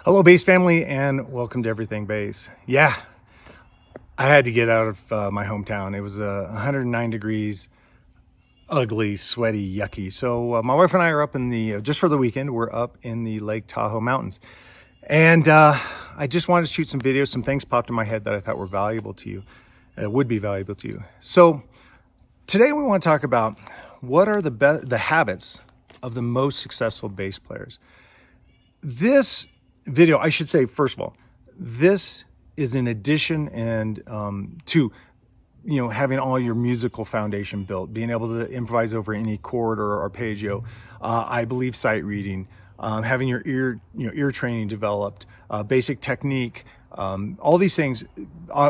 Hello, bass family, and welcome to Everything Bass. Yeah, I had to get out of my hometown. It was 109 degrees, ugly, sweaty, yucky. So my wife and I are up in the, just for the weekend, we're up in the Lake Tahoe Mountains. And I just wanted to shoot some videos. Some things popped in my head that I thought were valuable to you, would be valuable to you. So today we want to talk about what are the habits of the most successful bass players. This video, I should say, first of all, this is in addition and to having all your musical foundation built, being able to improvise over any chord or arpeggio. I believe sight reading, having your ear training developed, basic technique, all these things.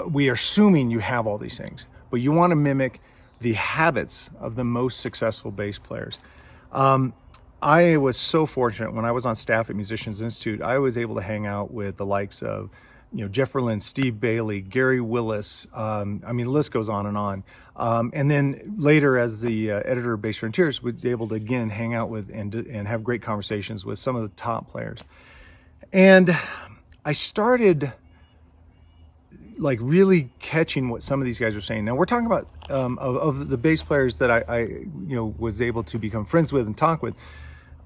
We are assuming you have all these things, but you want to mimic the habits of the most successful bass players. I was so fortunate when I was on staff at Musicians Institute. I was able to hang out with the likes of, Jeff Berlin, Steve Bailey, Gary Willis. I mean, the list goes on and on. And then later, as the editor of Bass Frontiers, was able to again hang out with and have great conversations with some of the top players. And I started like really catching what some of these guys are saying. Now we're talking about of the bass players that I was able to become friends with and talk with.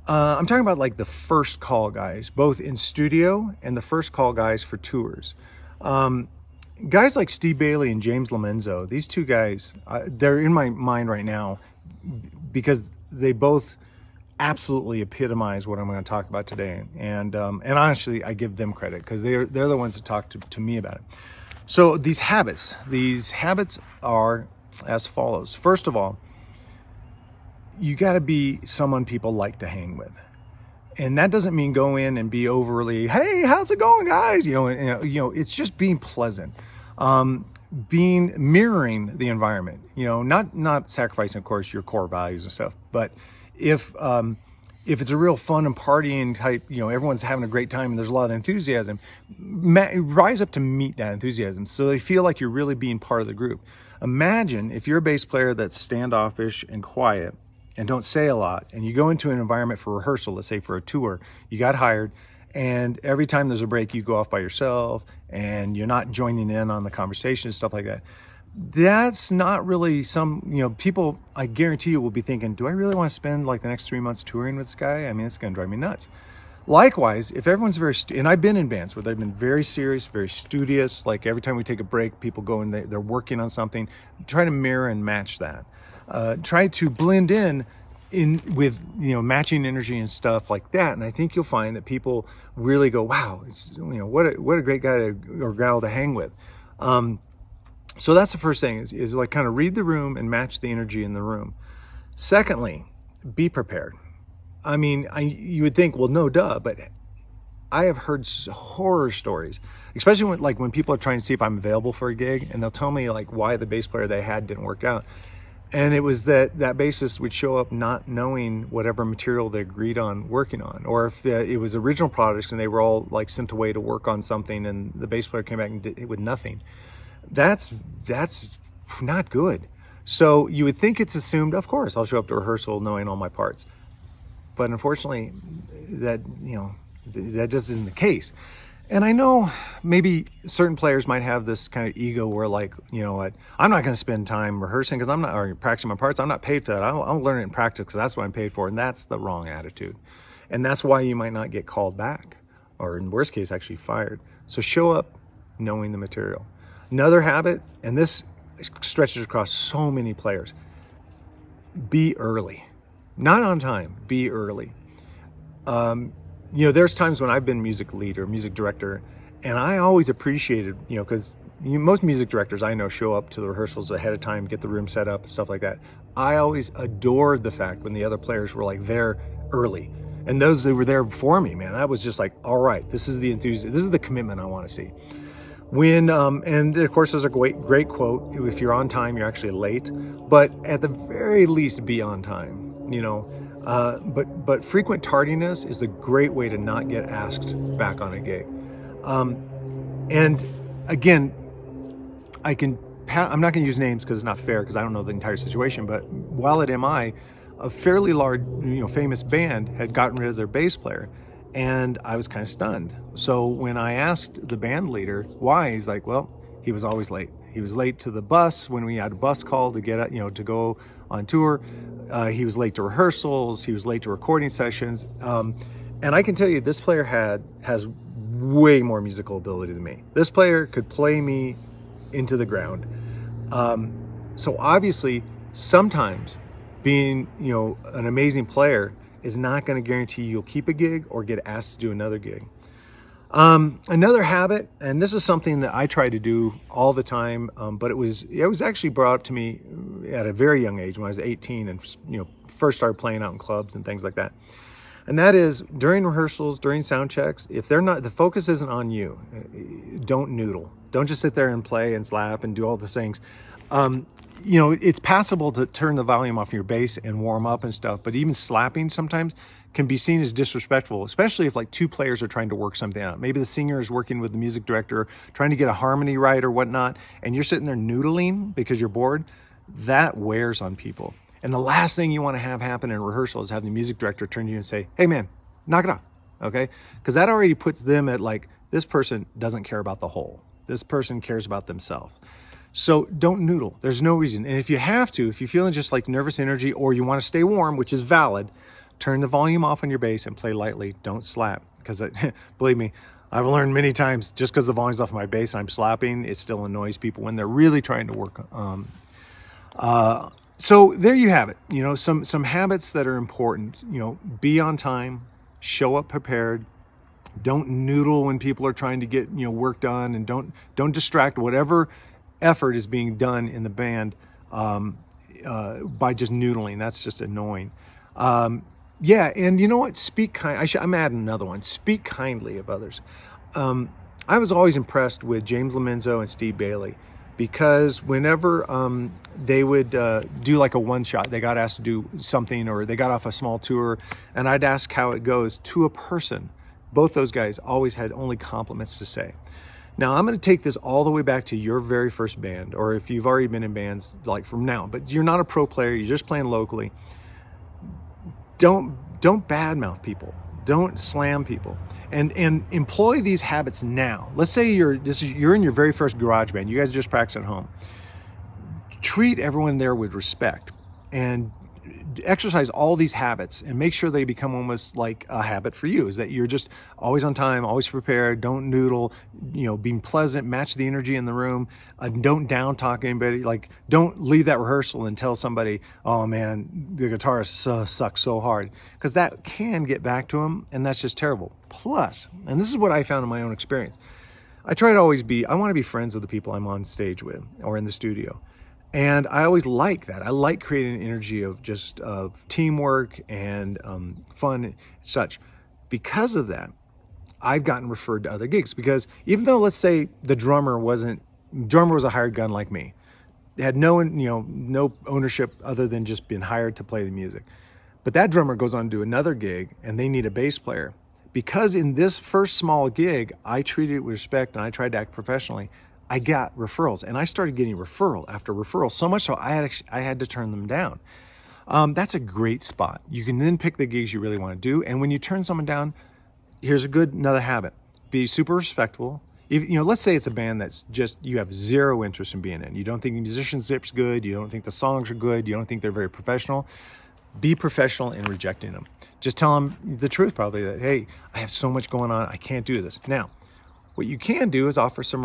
I'm talking about like the first call guys, both in studio and the first call guys for tours. Guys like Steve Bailey and James Lomenzo, these two guys, they're in my mind right now because they both absolutely epitomize what I'm going to talk about today. And honestly, I give them credit because they're the ones that talk to me about it. So these habits are as follows. First of all, you got to be someone people like to hang with. And that doesn't mean go in and be overly, hey, how's it going, guys? It's just being pleasant, mirroring the environment, not sacrificing, of course, your core values and stuff. But if it's a real fun and partying type, everyone's having a great time and there's a lot of enthusiasm, rise up to meet that enthusiasm so they feel like you're really being part of the group. Imagine if you're a bass player that's standoffish and quiet and don't say a lot, and you go into an environment for rehearsal, let's say for a tour, you got hired, and every time there's a break, you go off by yourself, and you're not joining in on the conversation and stuff like that. That's not really people, I guarantee you, will be thinking, do I really want to spend like the next 3 months touring with this guy? I mean, it's going to drive me nuts. Likewise, if everyone's and I've been in bands where they've been very serious, very studious, like every time we take a break, people go and they're working on something, try to mirror and match that. Try to blend in with matching energy and stuff like that, and I think you'll find that people really go, wow, what a great guy or gal to hang with. So that's the first thing is like kind of read the room and match the energy in the room. Secondly, be prepared. I mean, you would think, well, no, duh, but I have heard horror stories, especially when people are trying to see if I'm available for a gig, and they'll tell me like why the bass player they had didn't work out. And it was that bassist would show up not knowing whatever material they agreed on working on, or if it was original products and they were all like sent away to work on something, and the bass player came back and did it with nothing. That's not good. So you would think it's assumed, of course, I'll show up to rehearsal knowing all my parts, but unfortunately, that just isn't the case. And I know maybe certain players might have this kind of ego where like, I'm not going to spend time rehearsing because or practicing my parts. I'm not paid for that. I'll learn it in practice because that's what I'm paid for. And that's the wrong attitude. And that's why you might not get called back, or in worst case, actually fired. So show up knowing the material. Another habit, and this stretches across so many players, be early. Not on time, be early. There's times when I've been music lead or music director, and I always appreciated, because most music directors I know show up to the rehearsals ahead of time, get the room set up and stuff like that. I always adored the fact when the other players were like there early, and those that were there before me, man, that was just like, all right, this is the enthusiasm, this is the commitment I want to see. When and of course there's a great quote: if you're on time, you're actually late, but at the very least, be on time. But frequent tardiness is a great way to not get asked back on a gig. And again, I'm not going to use names because it's not fair, because I don't know the entire situation. But while at MI, a fairly large, famous band had gotten rid of their bass player, And I was kind of stunned. So when I asked the band leader why, he's like, well, he was always late. He was late to the bus when we had a bus call to get, to go on tour. He was late to rehearsals. He was late to recording sessions. And I can tell you, this player has way more musical ability than me. This player could play me into the ground. So obviously, sometimes being, an amazing player is not going to guarantee you'll keep a gig or get asked to do another gig. Another habit, and this is something that I try to do all the time, but it was actually brought up to me at a very young age when I was 18 and first started playing out in clubs and things like that. And that is during rehearsals, during sound checks, if the focus isn't on you, don't noodle. Don't just sit there and play and slap and do all the things. It's passable to turn the volume off your bass and warm up and stuff, but even slapping sometimes can be seen as disrespectful, especially if like two players are trying to work something out. Maybe the singer is working with the music director, trying to get a harmony right or whatnot, and you're sitting there noodling because you're bored. That wears on people. And the last thing you want to have happen in rehearsal is have the music director turn to you and say, hey man, knock it off, okay? Because that already puts them at like, this person doesn't care about the whole. This person cares about themselves. So don't noodle. There's no reason. And if you have to, if you're feeling just like nervous energy or you want to stay warm, which is valid, turn the volume off on your bass and play lightly. Don't slap. Because believe me, I've learned many times just because the volume's off my bass and I'm slapping, it still annoys people when they're really trying to work. So there you have it. Some habits that are important. Be on time, show up prepared. Don't noodle when people are trying to get work done, and don't distract whatever effort is being done in the band by just noodling. That's just annoying. Yeah, and you know what? Speak kind. I'm adding another one. Speak kindly of others. I was always impressed with James Lomenzo and Steve Bailey, because whenever they would do like a one shot, they got asked to do something or they got off a small tour, and I'd ask how it goes to a person. Both those guys always had only compliments to say. Now, I'm going to take this all the way back to your very first band, or if you've already been in bands like from now, but you're not a pro player, you're just playing locally. Don't badmouth people. Don't slam people. And employ these habits now. Let's say you're in your very first garage band. You guys just practice at home. Treat everyone there with respect and exercise all these habits and make sure they become almost like a habit for you, is that you're just always on time, always prepared, don't noodle, being pleasant, match the energy in the room, don't down talk anybody, like don't leave that rehearsal and tell somebody, oh man, the guitarist sucks so hard, because that can get back to them, and that's just terrible. Plus, and this is what I found in my own experience, I try to always I want to be friends with the people I'm on stage with or in the studio. And I always like that. I like creating an energy of just teamwork and fun and such. Because of that, I've gotten referred to other gigs. Because even though, let's say, the drummer was a hired gun like me, had no ownership other than just being hired to play the music. But that drummer goes on to do another gig, and they need a bass player. Because in this first small gig, I treated it with respect and I tried to act professionally, I got referrals, and I started getting referral after referral, so much so I had to turn them down. That's a great spot. You can then pick the gigs you really want to do, and when you turn someone down, here's another habit: be super respectful. Let's say it's a band that's just you have zero interest in being in. You don't think the musicianship's good. You don't think the songs are good. You don't think they're very professional. Be professional in rejecting them. Just tell them the truth, probably, that hey, I have so much going on, I can't do this now. What you can do is offer to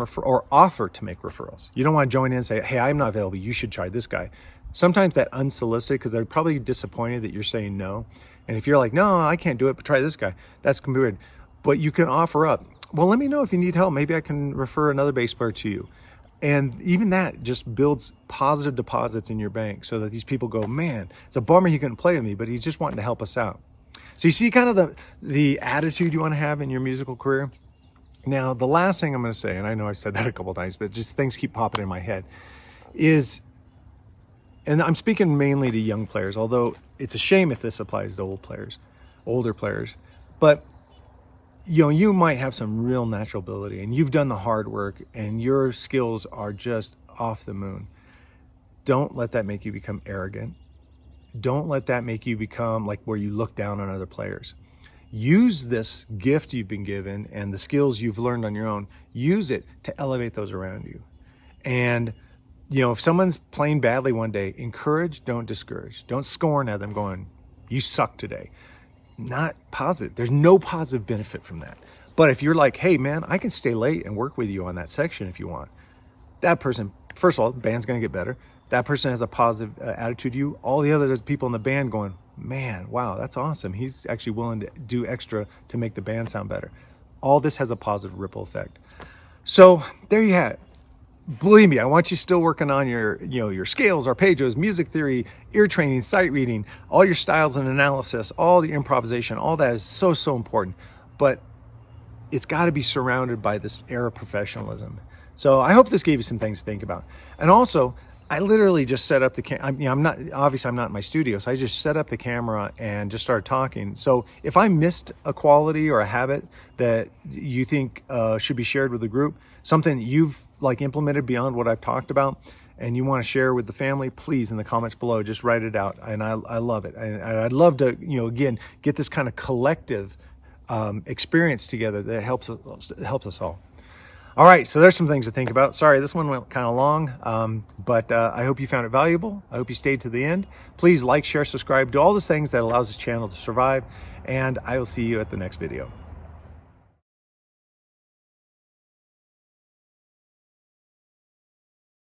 make referrals. You don't want to join in and say, hey, I'm not available, you should try this guy. Sometimes that unsolicited, because they're probably disappointed that you're saying no. And if you're like, no, I can't do it, but try this guy, that's weird. But you can offer up, well, let me know if you need help. Maybe I can refer another bass player to you. And even that just builds positive deposits in your bank, so that these people go, man, it's a bummer he couldn't play with me, but he's just wanting to help us out. So you see kind of the attitude you want to have in your musical career. Now, the last thing I'm going to say, and I know I've said that a couple of times, but just things keep popping in my head, is, and I'm speaking mainly to young players, although it's a shame if this applies to older players, but you might have some real natural ability, and you've done the hard work, and your skills are just off the moon. Don't let that make you become arrogant. Don't let that make you become like where you look down on other players. use this gift you've been given and the skills you've learned on your own, use it to elevate those around you. And if someone's playing badly one day, encourage, don't discourage. Don't scorn at them going, you suck today. Not positive. There's no positive benefit from that. But if you're like, hey man, I can stay late and work with you on that section if you want. That person, first of all, the band's going to get better. That person has a positive attitude to you. All the other people in the band going, man, wow, that's awesome. He's actually willing to do extra to make the band sound better. All this has a positive ripple effect. So there you have it. Believe me, I want you still working on your scales, arpeggios, music theory, ear training, sight reading, all your styles and analysis, all the improvisation, all that is so, so important. But it's got to be surrounded by this air of professionalism. So I hope this gave you some things to think about. And also, I literally just set up the I'm not in my studio, so I just set up the camera and just started talking. So if I missed a quality or a habit that you think should be shared with the group, something that you've implemented beyond what I've talked about, and you want to share with the family, please in the comments below, just write it out. And I love it. And I'd love to, again, get this kind of collective experience together that helps us all. All right, so there's some things to think about. Sorry, this one went kind of long, but I hope you found it valuable. I hope you stayed to the end. Please like, share, subscribe, do all those things that allows this channel to survive, and I will see you at the next video.